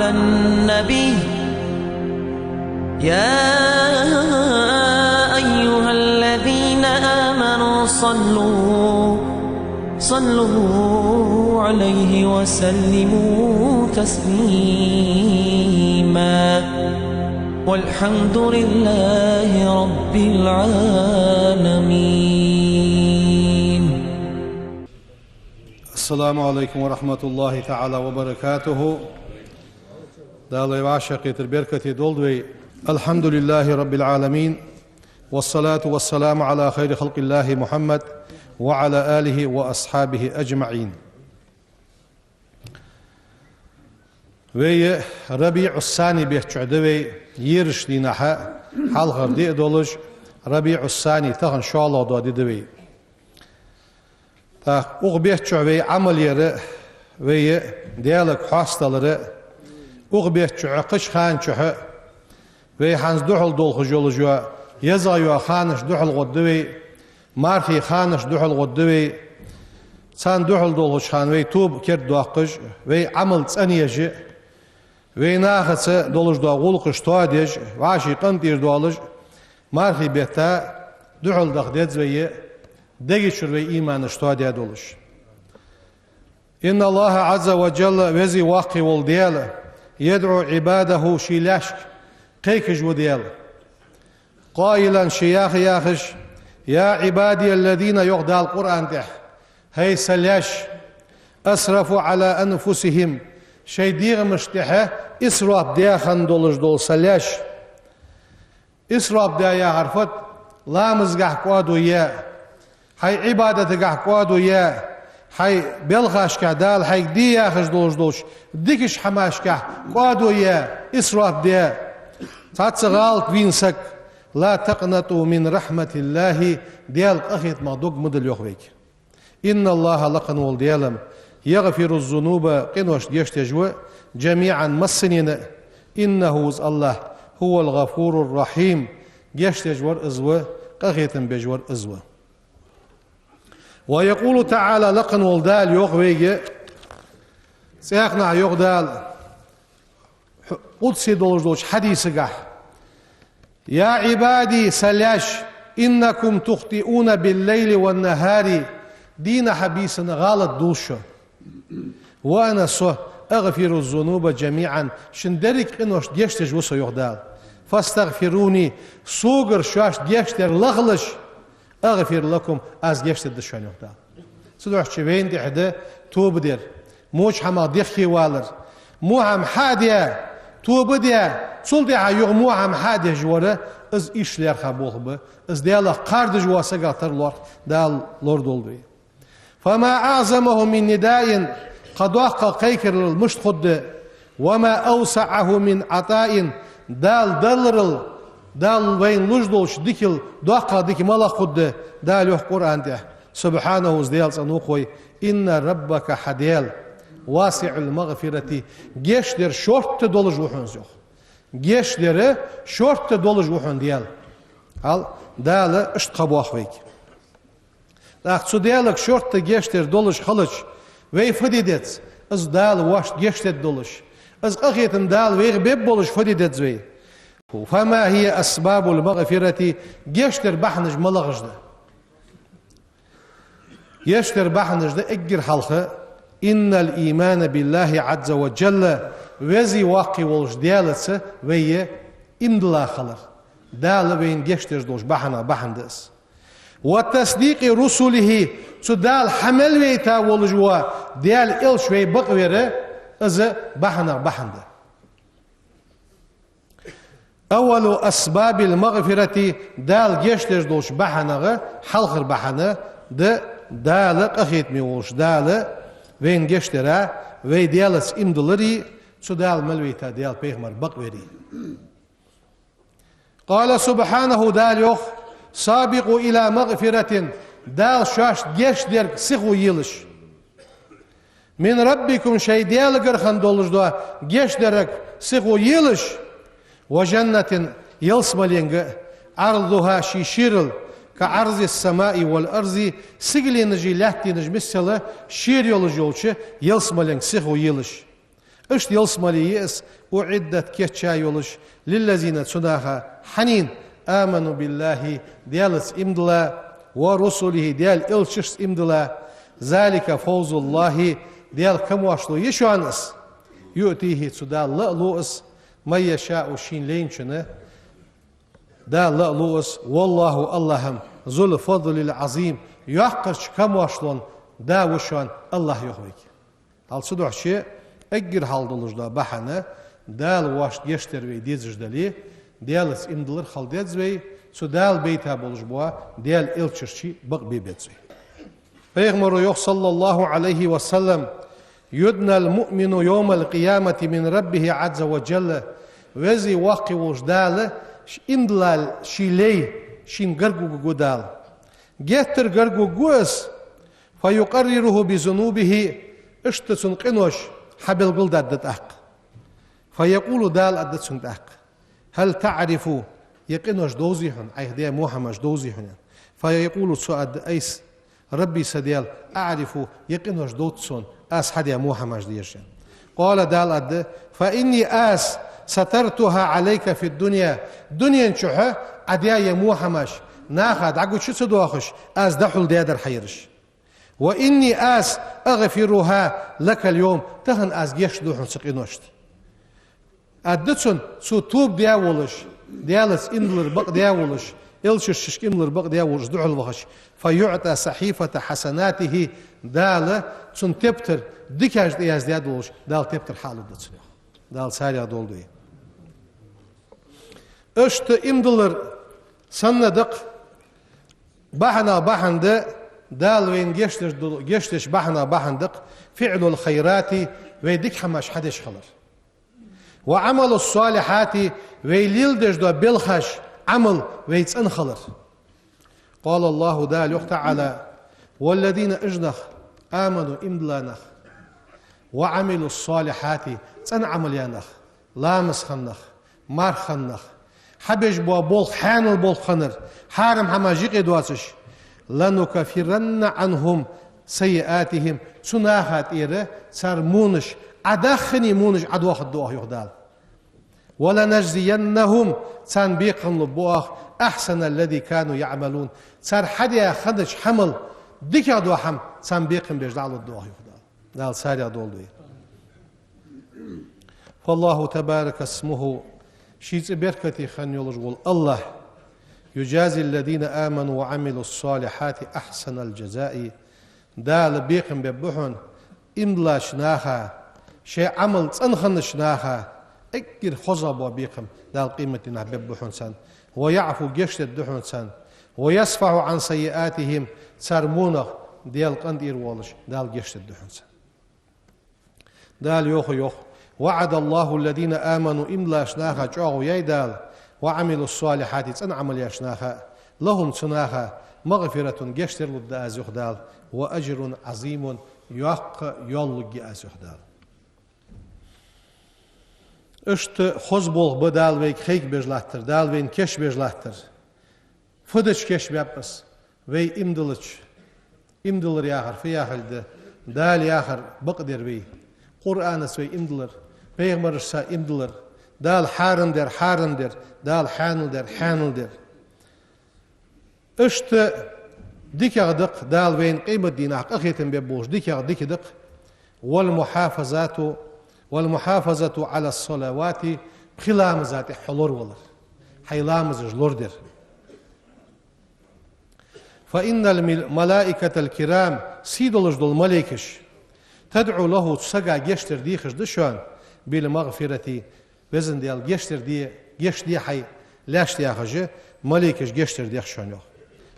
على النبي يا أيها الذين آمنوا صلوا عليه وسلموا تسليما والحمد لله رب العالمين. السلام عليكم ورحمة الله تعالى وبركاته. دالي وعشقي تربيركتي دولدوي. الحمد لله رب العالمين والصلاة والسلام على خير خلق الله محمد وعلى آله وأصحابه أجمعين. وي ربيع الثاني بيحجدوي يرش دينها حلقر دي دولج ربيع الثاني تغن شاء دو دي تا أغبيحجوي عمل يري وي ديالك حاستالري أغبيحجوي قش خان جوه وي حانز دوحل دول خجول يزايو خانش دوحل غدوي مارخي خانش دوحل غدوي سان دوحل دول خان وي توب كرد دوحقش وي عمل تسانيجي وي ناخذ دولج دو غولقش تواديج واشي قنطير دولج مارخي بيتا دوحل دخديز وي دقيشر وي ايمان تواديا دولج. إن الله عز وجل وزي واقي والديال يدعو عباده شيلاشك قيكج وديال قائلا شياخ ياخش يا عبادي الذين يغدى القرآن تح هي سلاش أسرفوا على أنفسهم شي ديغ مشتحة إسراف ديا خندولج دول سلاش إسراف ديا عرفت لا مزقح قوادو يا هاي عبادة قح قوادو يا هاي بلغاش كدال هاي دي ياخش دولج دولش ديكش حماش كح قوادو يا إسراف ديا تاتسغالك وينسك لا تقنطوا من رحمة الله ديال أخيت مغدوق مدل يخويك. إن الله لقن والديالم يغفر الذنوب قنوش ديشتجوا جميعا مسنين إنه الله هو الغفور الرحيم ديشتجور إزوة أخيت بجور إزوة. ويقول تعالى لقن والدال يخويك سيقنع يغدال قدسي دولج حديث يا عبادي سلاش إنكم تخطئون بالليل والنهار دين حبيسنا غلط دوشة وأنا أغفر الذنوب جميعا شندرك إنوش ديشتج وصو يغدال فاستغفروني سوغر شاش ديشتر لغلش أغفر لكم أز ديشتر دشان يغدال سدوح شوين دي حدا توب دير موش حما ديخي والر مو هم حادية توب ديا صل ديا يغمو هم حادية جوارة از إشلير خبوخ به از ديالا قارد جواسة قاتر لور دال لور دولدوي فما أعظمه من نداء قد وقع قيكر المشت خد وما أوسعه من عطاء دال دلرل دال وين لجدولش ديكل دوقع ديك ملا خد دال يح قرآن ده سبحانه از ديال سنوخوي إن ربك حديل واسع المغفرة جيشدر شورت دولج وحن زوخ جيشدر شورت دولج وحن ديال هل دال اشتقبوا أخويك لأخذ ديالك شورت جيشدر دولج خلج وي فديدت از دال واش جيشدر دولج از أخيتم دال ويغ بيب بولج فديدت زوي فما هي أسباب المغفرة جيشدر بحنج ملغج ده يشتر بحنج ده اجر حلقه إن الإيمان بالله عز وجل وزي واقي والش ديالتس ويه إمدلا خلر دال وين جشتر دوش بحندس وتصديق رسله سدال حمل ويتا والجوا ديال إلش وي بقويره از بحنده أول أسباب المغفرة دال جشتر دوش بحنه حلقر بحنه ده دال أخيت ميوش دال وين جشترا وي ديالس إمدلري سدال ملويتا ديال بيغمر بقويري قال سبحانه دال يوخ سابقوا إلى مغفرة دال شاش جشتر سيخو يلش من ربكم شي ديال قرخن دولش دوا جشترك سيخو يلش وجنة يلسملينغ عرضها شيشيرل كعرض السماء والأرض سيغلي نجي لحتي نجمسلا شير يولج يلسملينغ سيخو يلش اشت يلس مليئس أعدت كيتشا يولش للذين تناها حنين آمنوا بالله ديالس إمدلا ورسله ديال إلشش إمدلا ذلك فوز الله ديال كم واشلو يشوانس يؤتيه تدال لألوس ما يشاء شين لينشنه دا لألوس والله اللهم ذو الفضل العظيم يحقش كم واشلون دا وشوان الله يخويك هل صدوح شيء أجر حالدلوش دا بحنا دال واش يشتر وي ديزج دالي ديالس إمدلر خالديت زوي سو دال بيتها بولش بوا ديال إلشرشي بق بيبت زوي Peygamber yok sallallahu aleyhi ve sellem yudnal mu'minu yawmal qiyamati min rabbihi azza ve celle vezi waqi wujdal indlal shilay shin gargu gudal getter gargu gus fayuqarriruhu bi zunubihi ishtatsun qinosh habil guldat aq fayaqulu dal adatsun aq hal ta'rifu yaqinosh dozihun ayhdiya muhammad dozihun fayaqulu suad ays ربي سديال أعرف يقينوش دوتسون أس حد يا موحمش ديرشن قال دال أد فإني أس سترتها عليك في الدنيا دنيا نشوحة أديا يا موحمش ناخد عقود شو تدوخش أس دحول ديادر حيرش وإني أس أغفرها لك اليوم تهن أس جيش دوحن سقينوشت أدتسون سو توب دياولش ديالس إندلر بق دياولش إلشش إندلر بق دياولش دحول وخش فيعطى صحيفة حسناته دالة تون تبتر ديكاج دياز ديادولش دال تبتر حاله دتسون دال ساريا دولدي اشت إمدلر سندق بحنا بحند دال وين جشتش بحنا بحندق فعل الخيرات ويديك حماش حدش خلر وعمل الصالحات ويليلدش دو بالخش عمل ويتسن خلر قال الله دال تعالى والذين اجنخ آمنوا إمدلانخ وعملوا الصالحات تسن عمل يانخ لامس خنخ مار خنخ حبش بوا بول حانل بول خنر حارم حماجيق ادواتش لنكفرن عنهم سيئاتهم سناخات إيره صار مونش أدخني مونش عدوخ الدوخ يخدال ولنجزينهم تان بيقن لبوخ أحسن الذي كانوا يعملون صار حدا خدش حمل ديك دوحم تان بيقن بيجدال الدوخ يخدال دال ساري دولدي فالله تبارك اسمه شيء بركتي خن يلجول الله يجازي الذين آمنوا وعملوا الصالحات أحسن الجزاء دال بيقن ببحن إملا شناها شيء عمل تنخن شناها اكر خزب وبيقم دال قيمة نحبب بحن سن ويعفو جشت الدحن سن ويصفح عن سيئاتهم سرمونه ديال قندير والش دال جشت الدحن سن دال يوخ وعد الله الذين آمنوا إملا شناها جاغو يدال وعملوا الصالحات تن عمل يشناها لهم تناها مغفرة جشتر للداز يخدال وأجر عظيم يحق يولج يخدال اشت خزبول بدال ويك خيك بجلاتر دال وين كش بجلاتر فدش كش بيبس وي امدلر ياخر في اخر دال ياخر بقدر وي قرآن سوي امدلر بيغمر سا امدلر دال حارن در دال حانل در اشت ديك دق دال وين قيمة ديناق اخيتم بيبوش ديك دق والمحافظة على الصلوات خلام ذات حلور ولر حيلامز جلور در فإن الملائكة الكرام سيدولش دول ملائكش تدعو له تسقى جشتر ديخش دشوان بالمغفرة بزن ديال جشتر دي حي لاش دياخج ملائكش جشتر ديخشون يوخ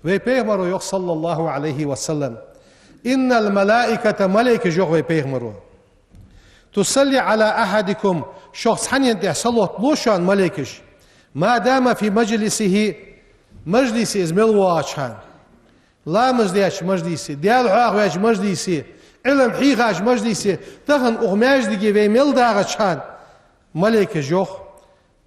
ويبيغمرو يوخ صلى الله عليه وسلم إن الملائكة ملائكة جوخ ويبيغمرو تصلي على أحدكم شخص حنين تحصلوا لوشان ملائكش ما دام في مجلس إزميل واشان لا مجلس مجلسي ديال حاغ مجلسي علم حيغاش مجلسي تخن أغماج ديجي ويميل داغشان ملائكة جوخ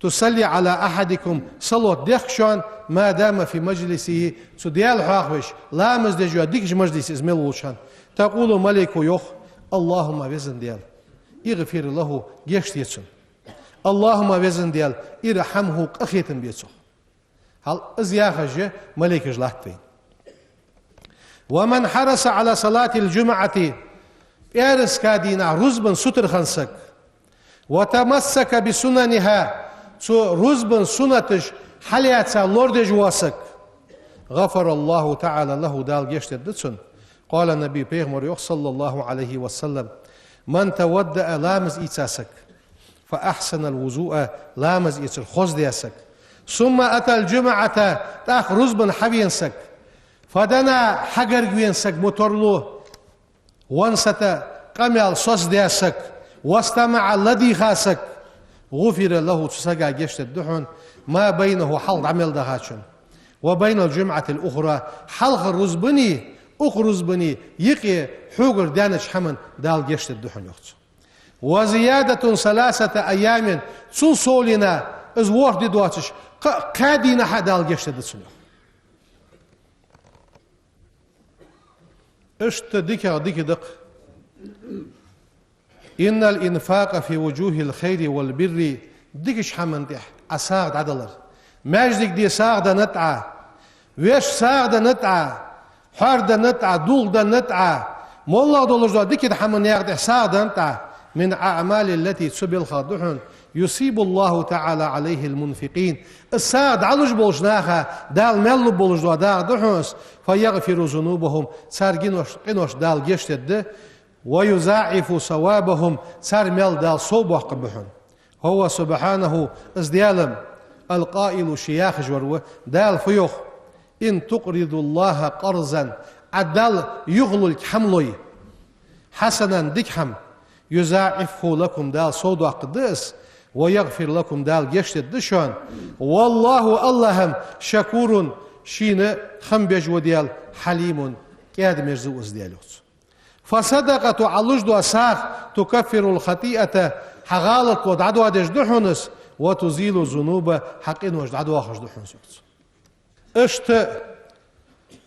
تصلي على أحدكم صلوة ديخشان ما دام في مجلسه ديال حاغ لا مجلس ديكش مجلس إزميل واشان تقول ملائكة يوخ اللهم وزن ديال اغفر له جشت يتسن اللهم وزن ديال ارحمه قخيتن بيتسو هل ازياخج ملك جلاتين ومن حرص على صلاة الجمعة ارس كادينا رزبن ستر خنسك وتمسك بسننها رزبن سنتش حلياتها لوردج واسك غفر الله تعالى له دال جشت الدتسن قال النبي بيغمر صلى الله عليه وسلم من تودأ لامز إيتاسك فأحسن الوضوء لامز إيتر خوز دياسك ثم أتى الجمعة تاخ رزبن حبينسك فدنا حجر جوينسك موتورلو وانستا قميال صوص دياسك واستمع الذي خاسك غفر له تسقى جشت الدحن ما بينه حلق عمل دهاتشن وبين الجمعة الأخرى حلق الرزبني أخرزبني يقي حجر دانش حمن دال جشت الدحن يخت وزيادة 3 أيام سولنا از وقت دواتش قادينا حدال جشت الدحن اشت ديك دق إن الإنفاق في وجوه الخير والبر ديكش حمن ديح أساغد عدلر ماجدك دي ساغد نتعى ويش ساغد نتعى حارد نتعى دولد نتعى مولا دولج ديك حمن ياغد ساغد نتعى من أعمال التي تسبل خاضحن يصيب الله تعالى عليه المنفقين الساغد علج بولجناها دال ملو بولج دال دحنس فيغفر ذنوبهم سار قنوش دال جشتد ويزاعف ثوابهم سار مل دال صوبه قبحن هو سبحانه ازديالم القائل شياخ جوروه دال فيوخ إن تقرضوا الله قرضا عدال يغلل حملوي حسنا دكحم يزاعفه لكم دال صوبه قدس ويغفر لكم دال جشتد دشون والله اللهم شكور شين خمبج وديال حليم كاد مرزو ازديالوت فصدقة علوج دو أساق تكفر الخطيئة حغالت ودعدو ديش دحونس وتزيل الذنوب حقين وجدعدو أخش دحونس اشت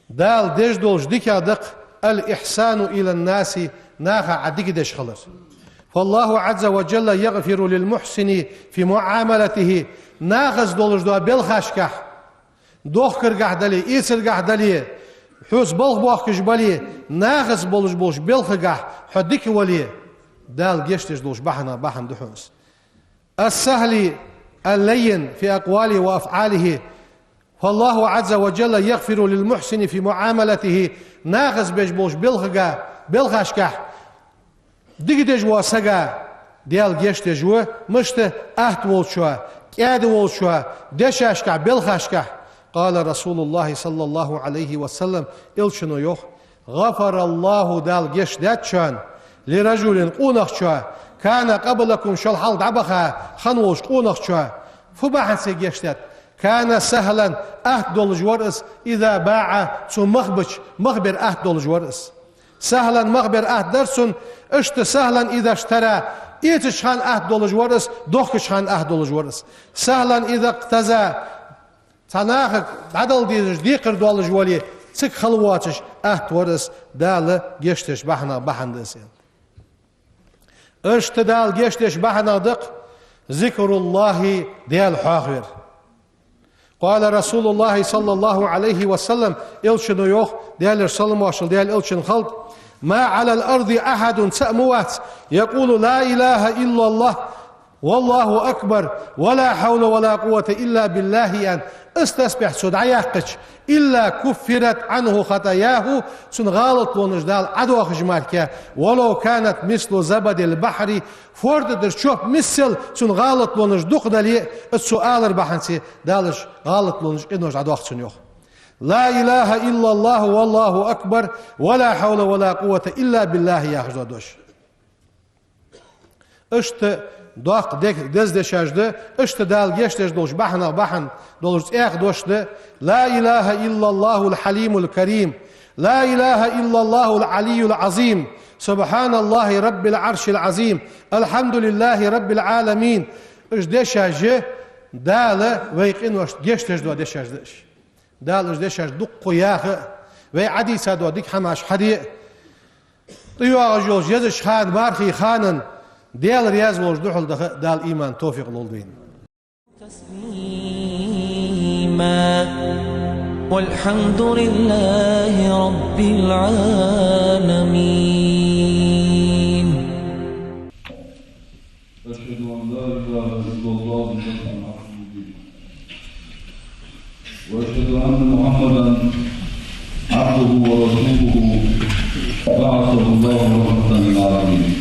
دال ديش دولج ديكا دق الإحسان إلى الناس ناخا عديك ديش خلص فالله عز وجل يغفر للمحسن في معاملته ناغز دولج دو بالخاشكح دوخ كرقح دلي إيسرقح دلي حوز بلغ بوخ كجبالي ناغز بولج بالخقح حديك ولي دال جيشتش دولج بحن دحونس السهل اللين في أقواله وأفعاله فالله عز وجل يغفر للمحسن في معاملته ناغز بولج بالخاشكح ديك دجوا سقا ديال جيشتش مشت أهت ولشوا كاد ولشوا دشاشكح بالخاشكح قال رسول الله صلى الله عليه وسلم إلشنو يوخ غفر الله دال جيش داتشان لرجل قونخشوا كان قبلكم شلحال دعبخا خنوش قونخشوا فباحن سي جيش دات كان سهلا أهد دولج ورس إذا باع ثم مخبر أهد دولج ورس سهلا مخبر أهد درسن اشت سهلا إذا اشترى إيتشخان أهد دولج ورس دوخشخان أهد دولج ورس سهلا إذا اقتزى تناخك عدل ديش ديقر دولج ولي تك خلواتش أهد ورس دال جيشتش بحن دسين اشت دال جيشتش بحن دق ذكر الله ديال حاخر قال رسول الله صلى الله عليه وسلم إلشن يوخ ديال السلام واشل ديال إلشن خلق ما على الأرض أحد سأموات يقول لا إله إلا الله والله أكبر ولا حول ولا قوة إلا بالله أن استسبح سدعياقش إلا كفرت عنه خطاياه سن غالط ونجدال عدو خجمالك ولو كانت مثل زبد البحر فورد در شوف مثل سن غالط ونجدوق دالي السؤال البحنسي دالش غالط ونجدوق عدو خجمالك لا إله إلا الله والله أكبر ولا حول ولا قوة إلا بالله يا خجدوش اشت دوق دز دشاجده اشت دال جشتش دوش بحن دوش اخ دوشده لا إله إلا الله الحليم الكريم لا إله إلا الله العلي العظيم سبحان الله رب العرش العظيم الحمد لله رب العالمين اش دشاجه دال ويقين وش جشتش دو دشاجدش دال اش دشاج دق ياخ وي عدي سادو ديك حماش حدي طيوا جوج يزش خان بارخي خانن ديال رياض وجدوحل دال إيمان توفيق لولدين تسليما والحمد لله رب العالمين. أشهد أن لا إله إلا الله وأشهد أن محمدا عبده ورسوله بعثه الله رحمة للعالمين.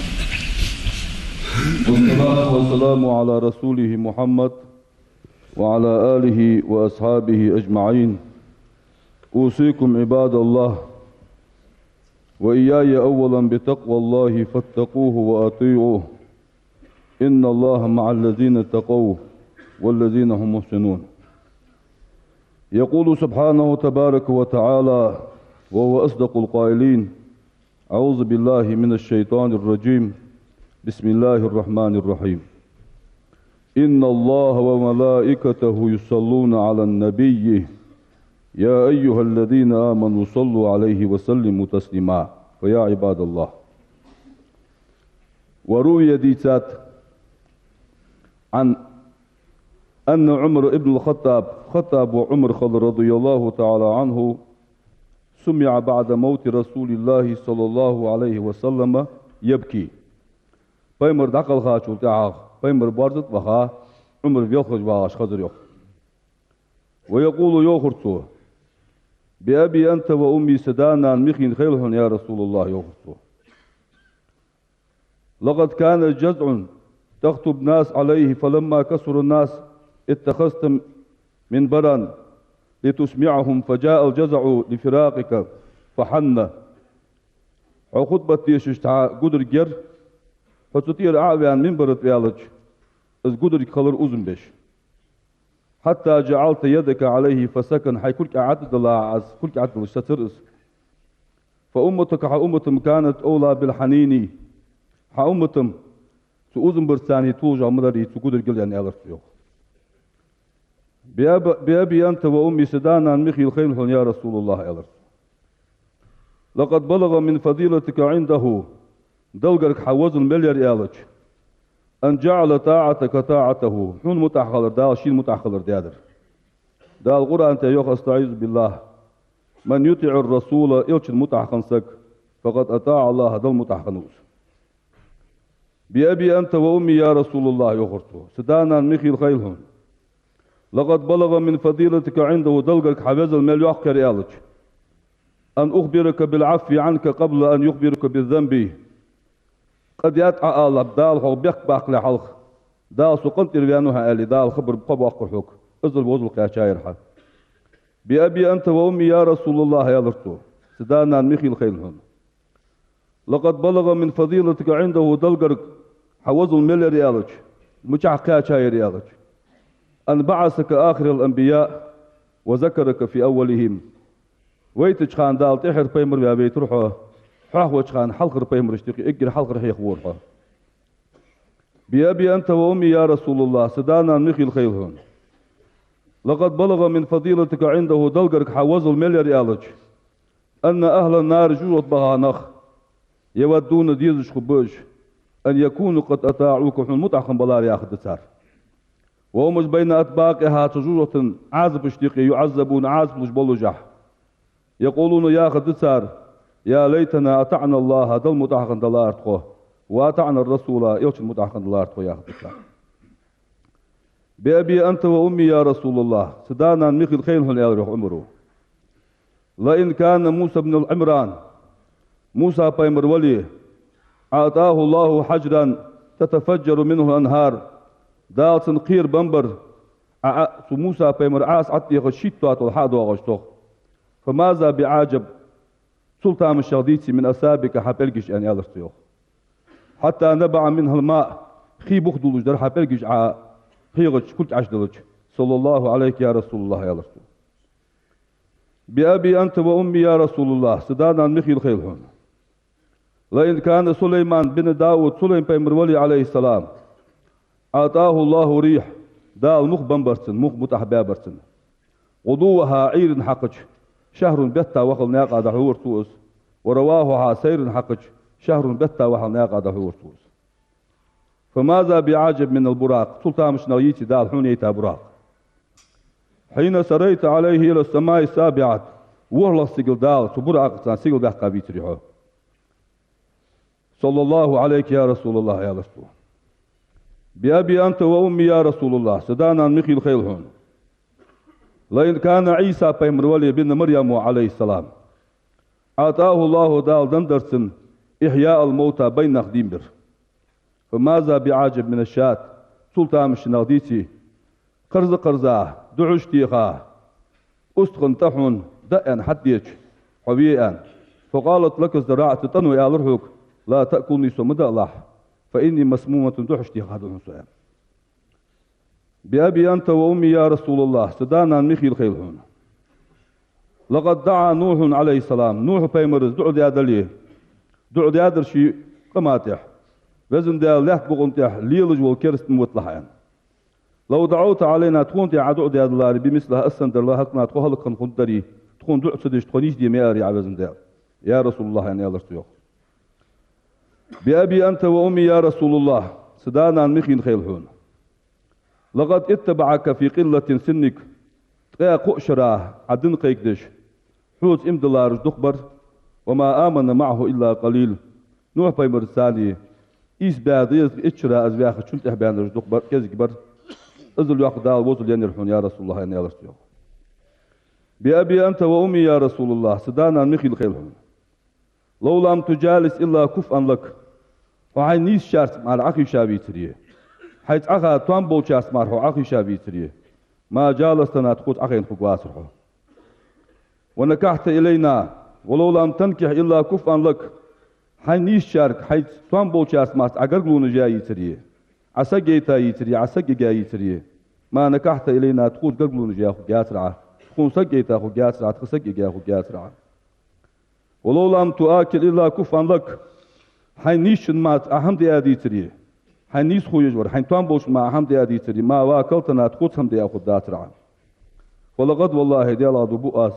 والصلاة والسلام على رسوله محمد وعلى آله وأصحابه أجمعين. أوصيكم عباد الله وإياي أولا بتقوى الله فاتقوه وأطيعوه إن الله مع الذين اتقوا والذين هم محسنون. يقول سبحانه تبارك وتعالى وهو أصدق القائلين: أعوذ بالله من الشيطان الرجيم بسم الله الرحمن الرحيم. إن الله وملائكته يصلون على النبي يا أيها الذين آمنوا صلوا عليه وسلموا تسليما. فيا عباد الله. وروي ديتات عن أن عمر ابن الخطاب وعمر رضي الله تعالى عنه سمع بعد موت رسول الله صلى الله عليه وسلم يبكي. بيمر دقل خاشول تعاق بيمر بارزت وخا عمر بيخرج واش خضر يخ ويقول يوخرتو بأبي أنت وأمي سدانا مخين خيلهن يا رسول الله يوخرتو. لقد كان جزع تخطب ناس عليه فلما كسر الناس اتخذت منبرا لتسمعهم فجاء الجزع لفراقك فحن خطبة يشتع قدر جر فتطير أعوان منبر ريالج از قدر خلر أزم بش حتى جعلت يدك عليه فسكن حي كلك عدد الله عز كلك عدد الشترس فأمتك أمتم كانت أولى بالحنين أمتم سأزم برساني توجع مدري تقدر قل يعني ألف يوم. بأبي أنت وأمي سدانا مخي الخيل يا رسول الله ألف. لقد بلغ من فضيلتك عنده دلقرك حوز المليار ألف أن جعل طاعتك طاعته حون متأخر دال شين متأخر دادر دال القرآن تيوخ استعيذ بالله من يطع الرسول إلش المتأخنسك فقد أطاع الله دل متأخنوس. بأبي أنت وأمي يا رسول الله يخرطه سدانا مخي الخيلهم. لقد بلغ من فضيلتك عنده دلقك حفظ المليوخ كريالج أن أخبرك بالعفو عنك قبل أن يخبرك بالذنب. قد يتعى الله بدال خو بيق باقلي حلق دال سقنت الوانوها آلي دال خبر بقبو أقر حوك أزل وزل قاشايرها. بأبي أنت وأمي يا رسول الله يا لرتو سدانا مخي الخيلهم. لقد بلغ من فضيلتك عنده دلقرك حوز الملي ريالج مجح قاشاير ريالج أن بعثك آخر الأنبياء وذكرك في أولهم. ويتج خان دال تحر بيمر يا بيت روحه حاوج خان حلقر بيمر اشتقي اجر حلقر حيخ ورحه. بأبي أنت وأمي يا رسول الله سدانا مخي الخيلهم. لقد بلغ من فضيلتك عنده دلقرك حوز الملي ريالج أن أهل النار جوت بغانخ يودون ديزش خبوج أن يكونوا قد أطاعوك حن متعخن بلار ياخد تسار. وهم بين أطباقها تجورة عازب اشتقي يعذبون عازب لجبلو جح يقولون يا خدسار يا ليتنا أطعنا الله دل متعخن دلارتخو وأطعنا الرسول يوش المتعخن دلارتخو يا خدسار. بأبي أنت وأمي يا رسول الله سدانا مخي الخيل يا عمره. لئن كان موسى بن العمران موسى بيمر ولي أعطاه الله حجرا تتفجر منه الأنهار دال سنقير بمبر موسى بيمر عاس عطي غشيتو الحاد وغشتوخ. فماذا بعجب سلطان الشغديتي من أسابك حبلقش أن يالرتيوخ حتى نبع منها الماء خي بخدلوش در حبلقش خيغش كلك عشدلج صلى الله عليك يا رسول الله يالرتيوخ. بأبي أنت وأمي يا رسول الله سدانا مخي الخيلهم. لئن كان سليمان بن داود سليم بيمر ولي عليه السلام أعطاه الله ريح دال مخ بمبرسن مخ متحبابرسن غضوها عير حقج شهر بتا وخل ناقا دحور توس ورواهها سير حقج شهر بتا وخل ناقا دحور توس. فماذا بعجب من البراق سلطان مش نغيتي دال حونيتا براق حين سريت عليه إلى السماء السابعة والله سيقل دال براق سيقل بحقا بيتريحه صلى الله عليك يا رسول الله يا رسول بأبي أنت وأمي يا رسول الله سدانا مخي الخيل هون لئن كان عيسى بيمر ولي بن مريم عليه السلام أعطاه الله دال دندرسن إحياء الموتى بين خديمبر فماذا بعاجب من الشات سلطان مش نغديتي قرزة دعشتيخا أستخن تحن دأن حديش حبيئا فقالت لك الزراعة تنوي على رحك لا تأكلني سمد الله فإني مسمومة دعشتيخا دون سؤال بأبي أنت وأمي يا رسول الله سدانا مخي الخيل هون لقد دعا نوح عليه السلام نوح بيمرز دعو دي هذا شيء قماتح وزن ديال لحت بغنتح ليلج والكرست موتلحين لو دعوت علينا تكون تي عدو ديال الله بمثلها أسندر الله حقنا تكون هلقن قندري تكون دعو سدش تكونيش دي مياري على وزن ديال يا رسول الله يعني الله اشتيوخ بأبي أنت وأمي يا رسول الله سدانا مخين خيلحون لقد اتبعك في قلة سنك تقيا قؤشراه عدن قيكدش حوت امدلار دقبر وما آمن معه إلا قليل نوح بيمر الثاني إيس بعضي إتشرا أزبياخ شنت إحبان رجدقبر كذكبر أزل يقدال وزل ينرحون يا رسول الله يا رسول الله بأبي أنت وأمي يا رسول الله سدانا مخي الخيلهم لو لم تجالس إلا كفءا لك وعي نيس شارس مع العقي شابي تريه حيث أخا توانبو شارس مع عقي شابي تريه ما جالستنا تقوت أخين فقواسره ونكحت إلينا ولو لم تنكح إلا كفءا لك حي نيس شارك حيث توانبو شارس مع أقرقلون جاي تريه عسى جيتا يتريه عسى جيتا يتريه ما نكحت إلينا تقوت قرقلون جاي جاسرعه تكون سجيتا خو جاسرعه تخسجي خو جاسرعه ولو لم تؤكل إلا كفءا لك حي نيش مات أهم دي أدي تريه حي نيس خو يجور حي توانبوش ما أهم دي أدي تريه ما واكلتنا تقوت هم دي أخو داسرعه ولقد والله دي الله بؤاس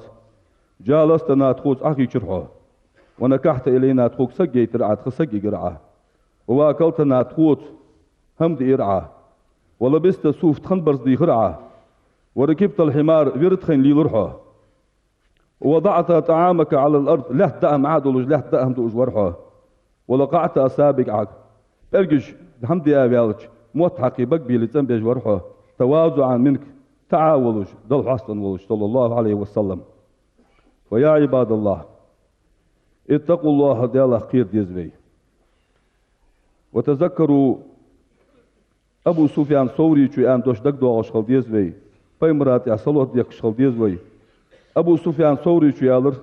جالستنا تقوت أخي شرحه ونكحت إلينا تقوك سجي ترعى تخسجي قرعة وواكلتنا تقوت هم دي إرعى ولبست سوف تخنبرز دي خرعة وركبت الحمار فيرتخن لي لرحه ووضعت طعامك على الأرض لا تدأم عادلوج لا تدأم دوج ورحه ولقعت أسابق عك برجش الحمد يا بيالج موت حقيبك بيلتن ورحه تواضعا منك تعاولج ضل حسن ولج صلى الله عليه وسلم ويا عباد الله اتقوا الله ديال خير ديزبي وتذكروا أبو سفيان ثوري شو أن دوش دقدو أشغل ديزبي بيمرات يحصلوا ديك أشغل ديزبي أبو سفيان ثوري شو يالر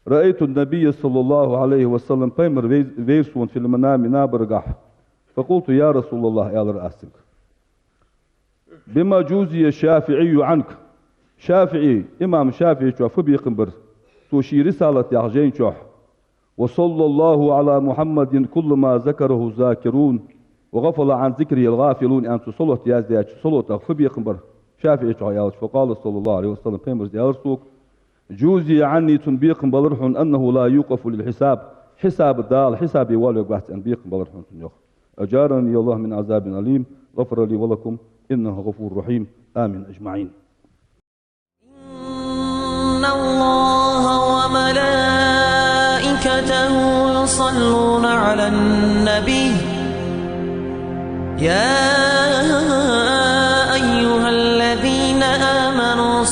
رأيت النبي صلى الله عليه وسلم بيمر فيرسون في المنام نابرقح فقلت يا رسول الله يالر أسلك بما جوزي الشافعي عنك شافعي إمام شافعي شو فبي قنبر توشي رسالة يعجين شوح وصلى الله على محمد كل ما ذكره الذاكرون وغفل عن ذكره الغافلون أن تصلت يا زياج صلت فبي قنبر شافعي شو يالج فقال صلى الله عليه وسلم قنبر يالرسوك جوزي عني تنبيق بلرح أنه لا يوقف للحساب حساب الدال حسابي والو بحث أنبيق بلرح تنيخ أجارني الله من عذاب أليم غفر لي ولكم إنه غفور رحيم آمين أجمعين إن الله وملائكته يصلون على النبي يا أيها الذين آمنوا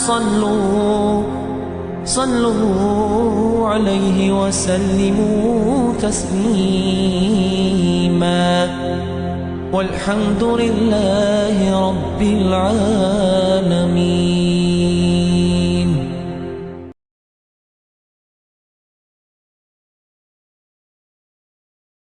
صلوا عليه وسلموا تسليما والحمد لله رب العالمين.